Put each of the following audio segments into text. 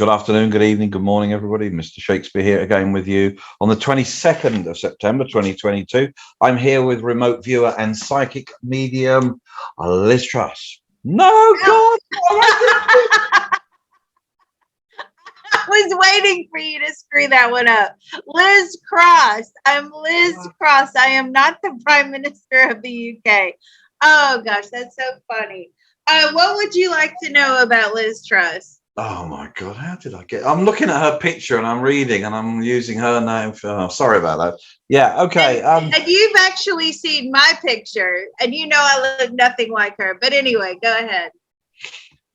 Good afternoon, good evening, good morning, everybody. Mr. Shakespeare here again with you on the 22nd of September, 2022. I'm here with remote viewer and psychic medium, Liz Truss. No, God! I was waiting for you to screw that one up. Liz Cross. I'm Liz Cross. I am not the Prime Minister of the UK. Oh, gosh, that's so funny. What would you like to know about Liz Truss? Oh my God, how did I get? I'm looking at her picture and I'm reading and I'm using her name for. Oh, sorry about that. Yeah, okay. And you've actually seen my picture, and you know I look nothing like her. But anyway, go ahead.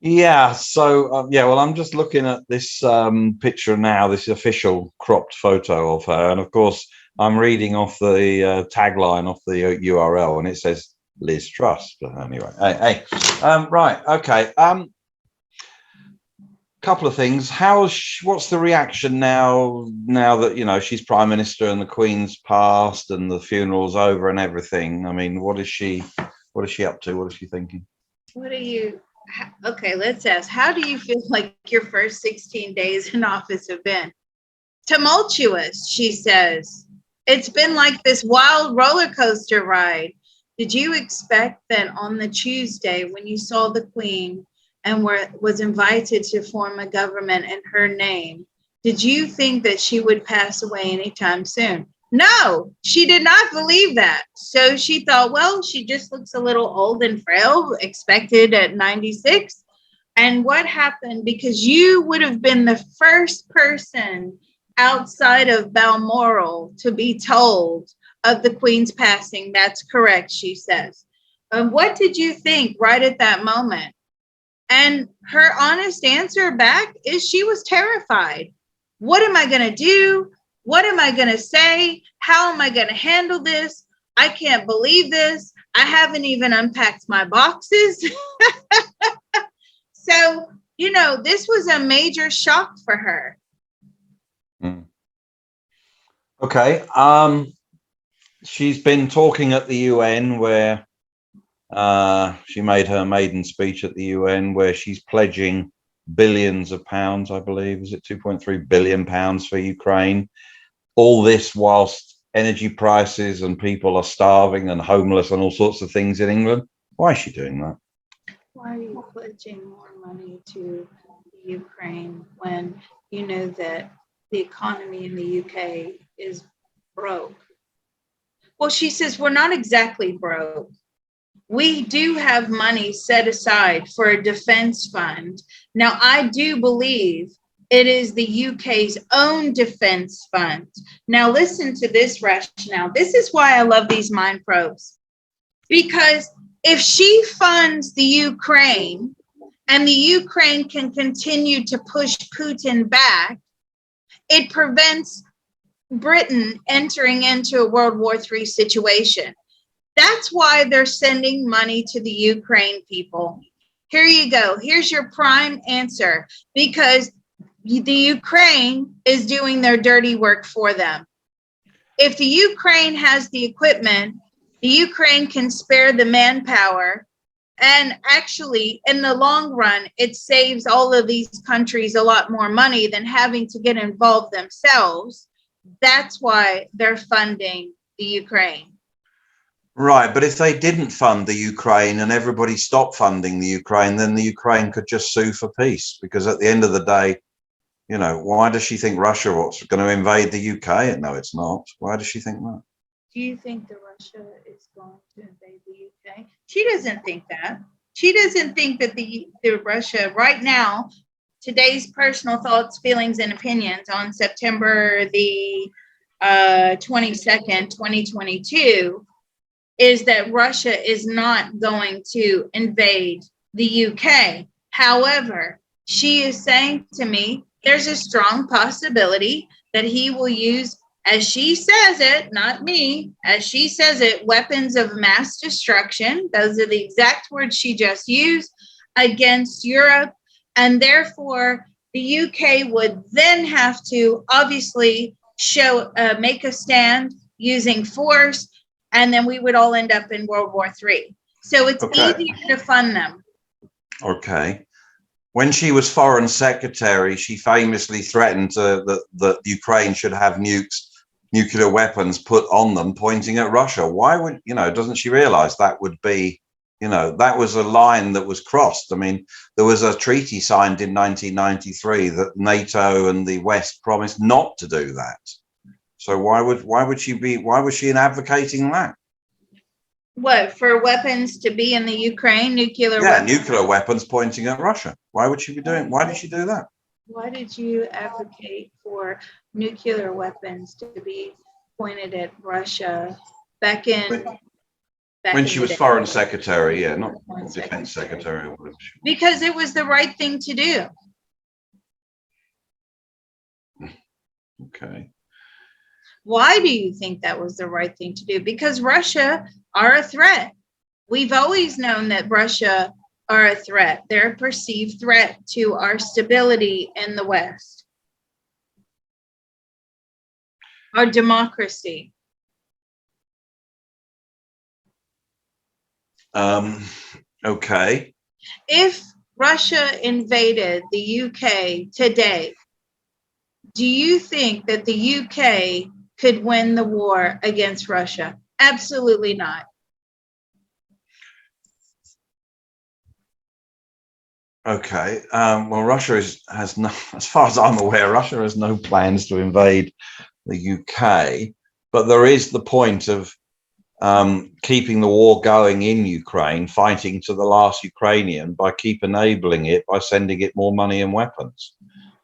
Yeah, so well, I'm just looking at this picture now, this official cropped photo of her, and of course, I'm reading off the tagline off the URL, and it says Liz Truss. But anyway, right, okay. Couple of things. What's the reaction now that she's Prime Minister and the Queen's passed and the funeral's over and everything? I mean, what is she up to? What is she thinking? Okay, let's ask, how do you feel like your first 16 days in office have been? Tumultuous, she says. It's been like this wild roller coaster ride. Did you expect that on the Tuesday when you saw the Queen and was invited to form a government in her name, did you think that she would pass away anytime soon? No, she did not believe that. So she thought, well, she just looks a little old and frail, expected at 96. And what happened? Because you would have been the first person outside of Balmoral to be told of the Queen's passing. That's correct, she says. What did you think right at that moment? And her honest answer back is she was terrified. What am I going to do? What am I going to say? How am I going to handle this? I can't believe this. I haven't even unpacked my boxes. So, this was a major shock for her. Okay. She's been talking at the UN where she made her maiden speech at the UN where she's pledging billions of pounds, I believe. Is it 2.3 billion pounds for Ukraine? All this whilst energy prices and people are starving and homeless and all sorts of things in England. Why is she doing that? Why are you pledging more money to the Ukraine when you know that the economy in the UK is broke? Well, she says we're not exactly broke. We do have money set aside for a defense fund. Now, I do believe it is the UK's own defense fund. Now, listen to this rationale. This is why I love these mind probes. Because if she funds the Ukraine and the Ukraine can continue to push Putin back, it prevents Britain entering into a World War III situation. That's why they're sending money to the Ukraine people. Here you go. Here's your prime answer. Because the Ukraine is doing their dirty work for them. If the Ukraine has the equipment, the Ukraine can spare the manpower. And actually, in the long run, it saves all of these countries a lot more money than having to get involved themselves. That's why they're funding the Ukraine. Right, but if they didn't fund the Ukraine and everybody stopped funding the Ukraine, then the Ukraine could just sue for peace. Because at the end of the day, why does she think Russia was going to invade the UK? No, it's not. Why does she think that? Do you think that Russia is going to invade the UK? She doesn't think that. She doesn't think that the Russia right now, today's personal thoughts, feelings, and opinions on September the 22nd, 2022, is that Russia is not going to invade the UK. However, she is saying to me, there's a strong possibility that he will use, as she says it, not me, as she says it, weapons of mass destruction. Those are the exact words she just used against Europe. And therefore, the UK would then have to obviously make a stand using force. And then we would all end up in World War III. So it's easier to fund them. Okay. when she was foreign secretary, she famously threatened that Ukraine should have nuclear weapons put on them pointing at Russia. Why would, doesn't she realize that would be, that was a line that was crossed? I mean, there was a treaty signed in 1993 that NATO and the West promised not to do that. So why would she in advocating that? What, for weapons to be in the Ukraine, nuclear weapons? Yeah, nuclear weapons pointing at Russia. Why did she do that? Why did you advocate for nuclear weapons to be pointed at Russia back when she was foreign secretary? Yeah, not defense secretary. Because it was the right thing to do. Okay. Why do you think that was the right thing to do? Because Russia are a threat. We've always known that Russia are a threat. They're a perceived threat to our stability in the West, our democracy. Okay. If Russia invaded the UK today, do you think that the UK could win the war against Russia? Absolutely not. Okay. Well, Russia has no, as far as I'm aware, Russia has no plans to invade the UK. But there is the point of keeping the war going in Ukraine, fighting to the last Ukrainian, by keep enabling it by sending it more money and weapons.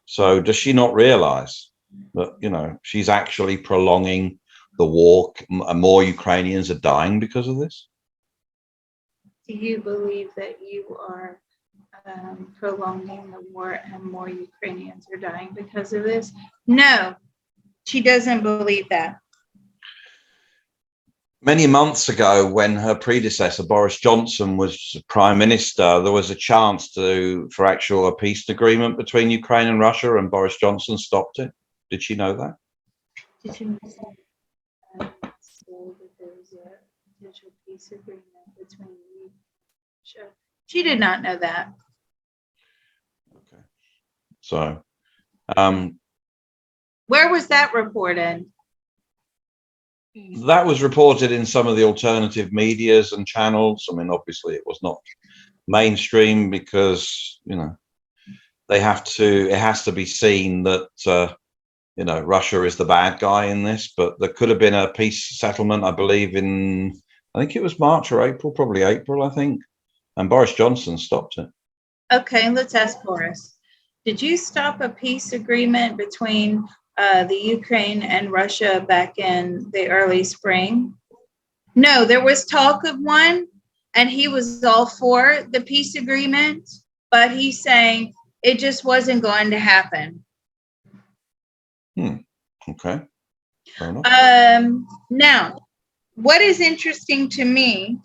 So does she not realize that, she's actually prolonging the war and more Ukrainians are dying because of this? Do you believe that you are prolonging the war and more Ukrainians are dying because of this? No, she doesn't believe that. Many months ago, when her predecessor, Boris Johnson, was prime minister, there was a chance for a peace agreement between Ukraine and Russia, and Boris Johnson stopped it. Did she know that? Did you know that there was a potential peace agreement between Russia? She did not know that. Okay. So, where was that reported? That was reported in some of the alternative medias and channels. I mean, obviously it was not mainstream because, it has to be seen that, Russia is the bad guy in this, but there could have been a peace settlement, I believe I think it was March or April, probably April, I think. And Boris Johnson stopped it. Okay, let's ask Boris. Did you stop a peace agreement between the Ukraine and Russia back in the early spring? No, there was talk of one, and he was all for the peace agreement, but he's saying it just wasn't going to happen. Okay. Fair enough. Now, what is interesting to me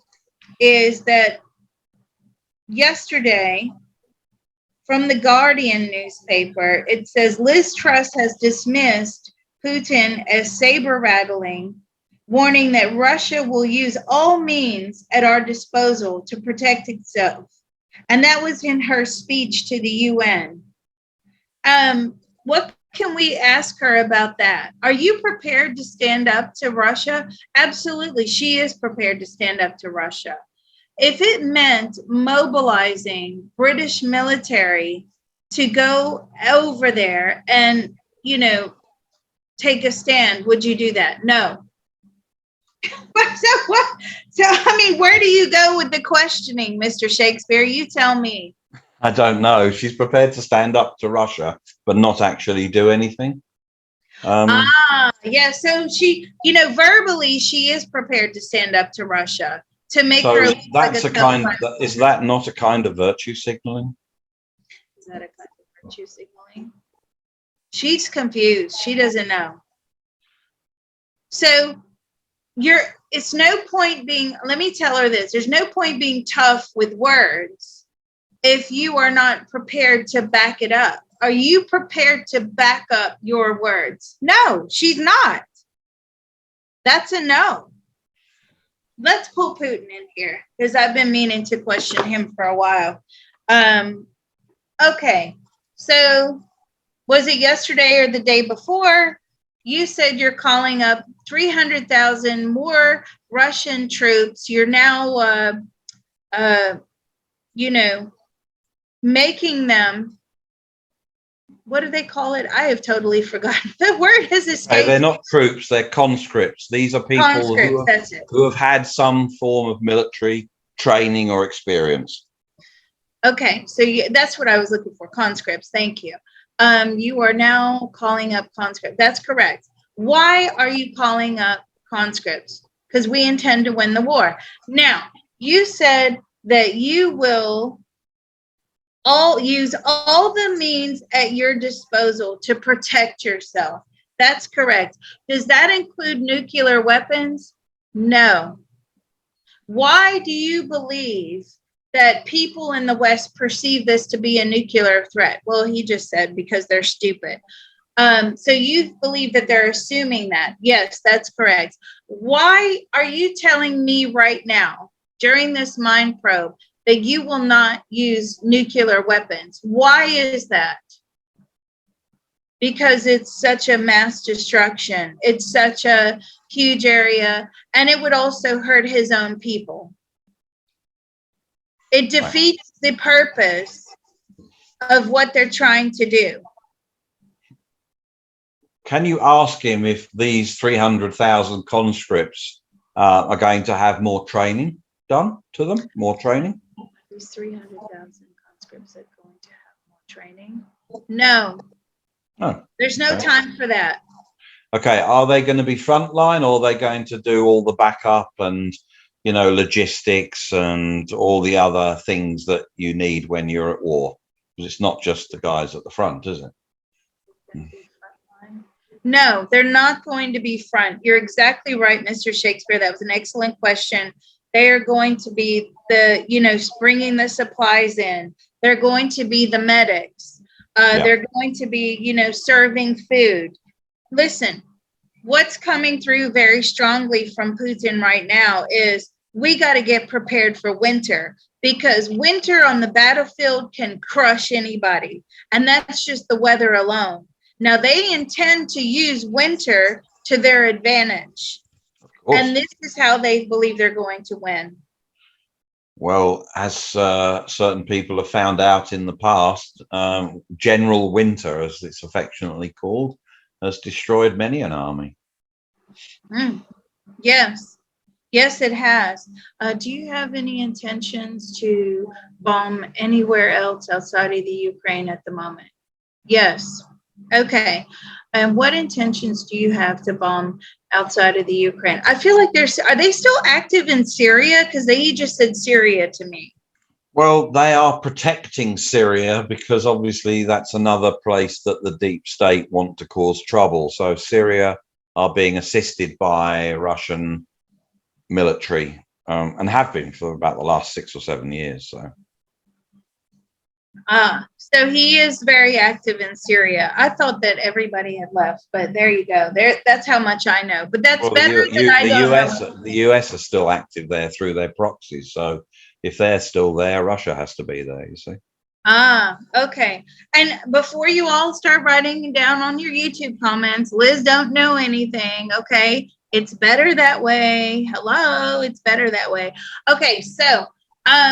is that yesterday, from the Guardian newspaper, it says Liz Truss has dismissed Putin as saber-rattling, warning that Russia will use all means at our disposal to protect itself. And that was in her speech to the UN. What can we ask her about that? Are you prepared to stand up to Russia? Absolutely, she is prepared to stand up to Russia. If it meant mobilizing British military to go over there and, take a stand, would you do that? No. So, I mean, where do you go with the questioning, Mr. Shakespeare? You tell me. I don't know. She's prepared to stand up to Russia, but not actually do anything. Yeah. So she, verbally, she is prepared to stand up to Russia. To make her that's is that not a kind of virtue signaling? Is that a kind of virtue signaling? She's confused. She doesn't know. So it's no point let me tell her this. There's no point being tough with words if you are not prepared to back it up. Are you prepared to back up your words? No, she's not. That's a no. Let's pull Putin in here because I've been meaning to question him for a while. Okay, so was it yesterday or the day before? You said you're calling up 300,000 more Russian troops. You're now, making them, what do they call it? I have totally forgotten. The word has escaped. They're not troops, they're conscripts. These are people Conscripts, that's it. who have had some form of military training or experience. Okay, so that's what I was looking for, conscripts. Thank you. You are now calling up conscripts. That's correct. Why are you calling up conscripts? Because we intend to win the war. Now, you said that you will use all the means at your disposal to protect yourself. That's correct. Does that include nuclear weapons? No. Why do you believe that people in the West perceive this to be a nuclear threat? Well, he just said because they're stupid. So you believe that they're assuming that. Yes, that's correct. Why are you telling me right now, during this mind probe, that you will not use nuclear weapons? Why is that? Because it's such a mass destruction. It's such a huge area, and it would also hurt his own people. It defeats the purpose of what they're trying to do. Can you ask him if these 300,000 conscripts are going to have more training done to them? More training? These 300,000 conscripts are going to have more training? No. Oh, there's no time for that. Okay, are they going to be frontline, or are they going to do all the backup and, logistics and all the other things that you need when you're at war? Because it's not just the guys at the front, is it? No, they're not going to be front. You're exactly right, Mr. Shakespeare. That was an excellent question. They are going to be bringing the supplies in. They're going to be the medics. They're going to be, serving food. Listen, what's coming through very strongly from Putin right now is we got to get prepared for winter, because winter on the battlefield can crush anybody. And that's just the weather alone. Now, they intend to use winter to their advantage. And this is how they believe they're going to win. Well, as certain people have found out in the past, General Winter, as it's affectionately called, has destroyed many an army. Yes. Yes, it has. Do you have any intentions to bomb anywhere else outside of the Ukraine at the moment? Yes. Okay. And what intentions do you have to bomb outside of the Ukraine? I feel like are they still active in Syria? Because they just said Syria to me. Well, they are protecting Syria because obviously that's another place that the deep state want to cause trouble. So Syria are being assisted by Russian military and have been for about the last 6 or 7 years. So he is very active in Syria. I thought that everybody had left, but there you go. That's how much I know. But that's better than I don't know. The US are still active there through their proxies. So if they're still there, Russia has to be there, you see. Okay. And before you all start writing down on your YouTube comments, Liz don't know anything, okay? It's better that way. Hello, it's better that way. Okay, so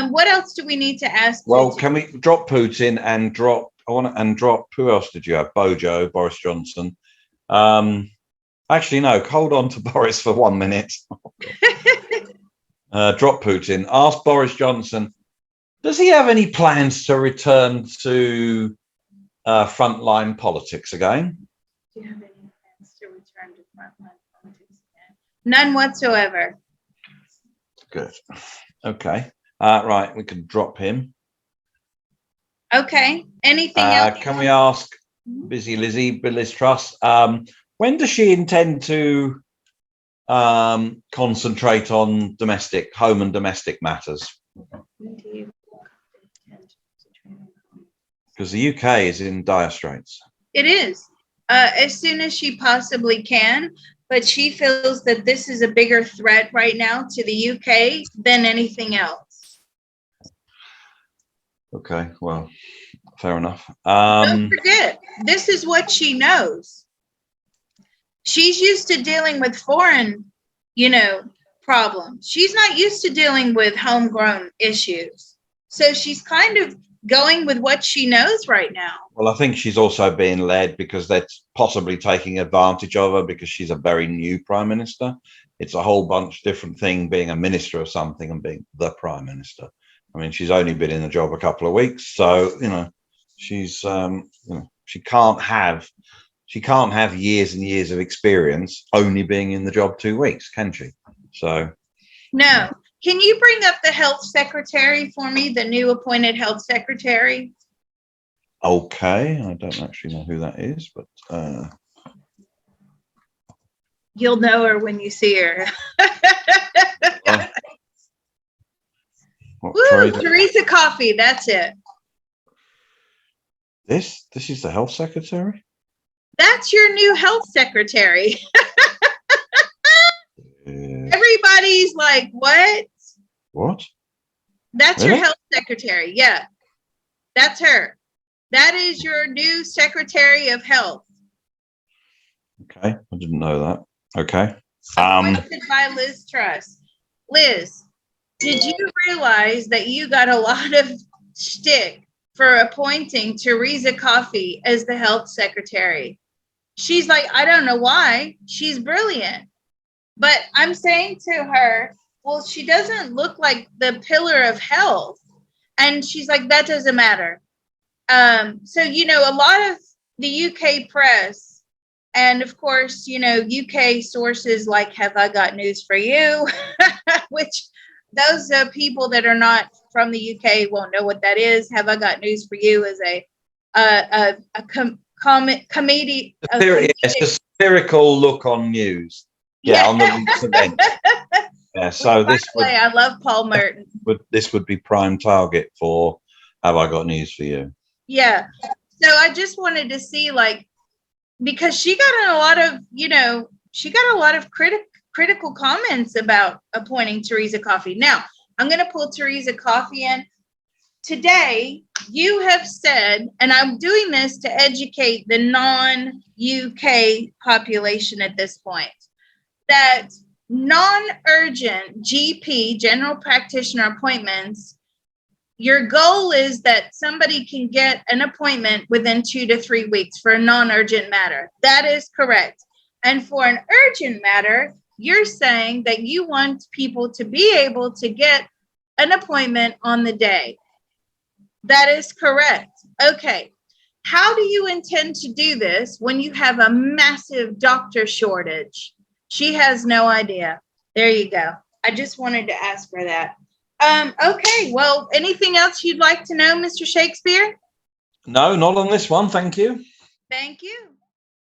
what else do we need to ask? Well, can we drop Putin and drop who else did you have? Bojo, Boris Johnson. Actually, no, hold on to Boris for 1 minute. Drop Putin. Ask Boris Johnson, does he have any plans to return to frontline politics again? Do you have any plans to return to frontline politics again? None whatsoever. Good. Okay. Right, we can drop him. Okay. Anything else? Can we ask Busy Lizzie, Liz Truss, when does she intend to concentrate on home and domestic matters? Because the UK is in dire straits. It is. As soon as she possibly can, but she feels that this is a bigger threat right now to the UK than anything else. Okay, well, fair enough. Don't forget, this is what she knows. She's used to dealing with foreign, problems. She's not used to dealing with homegrown issues. So she's kind of going with what she knows right now. Well, I think she's also being led because they're possibly taking advantage of her because she's a very new prime minister. It's a whole bunch different thing being a minister of something and being the prime minister. I mean, she's only been in the job a couple of weeks, so she's she can't have years and years of experience only being in the job 2 weeks, can she? So no. Can you bring up the health secretary for me, the new appointed health secretary? Okay, I don't actually know who that is, but you'll know her when you see her. Woo, Teresa Coffey, that's it. This is the health secretary? That's your new health secretary. Everybody's like, what? What? That's really? Your health secretary. Yeah, that's her. That is your new secretary of health. Okay, I didn't know that. Okay. Appointed by Liz Truss. Liz, did you realize that you got a lot of shtick for appointing Teresa Coffey as the health secretary? She's like, I don't know why. She's brilliant. But I'm saying to her, well, she doesn't look like the pillar of health. And she's like, that doesn't matter. So, a lot of the UK press and, of course, UK sources like Have I Got News for You, which those people that are not from the UK won't know what that is. Have I Got News for You is a comedy. It's a satirical look on news. Yeah, on the week's event. Yeah, so I love Paul Merton. This would be prime target for Have I Got News for You? Yeah. So I just wanted to see, because she got a lot of critical comments about appointing Teresa Coffey. Now, I'm going to pull Teresa Coffey in. Today, you have said, and I'm doing this to educate the non-UK population at this point, that non-urgent GP, general practitioner appointments, your goal is that somebody can get an appointment within 2 to 3 weeks for a non-urgent matter. That is correct. And for an urgent matter, you're saying that you want people to be able to get an appointment on the day. That is correct. Okay. How do you intend to do this when you have a massive doctor shortage? She has no idea. There you go. I just wanted to ask her that. Okay. Well, anything else you'd like to know, Mr. Shakespeare? No, not on this one. Thank you. Thank you.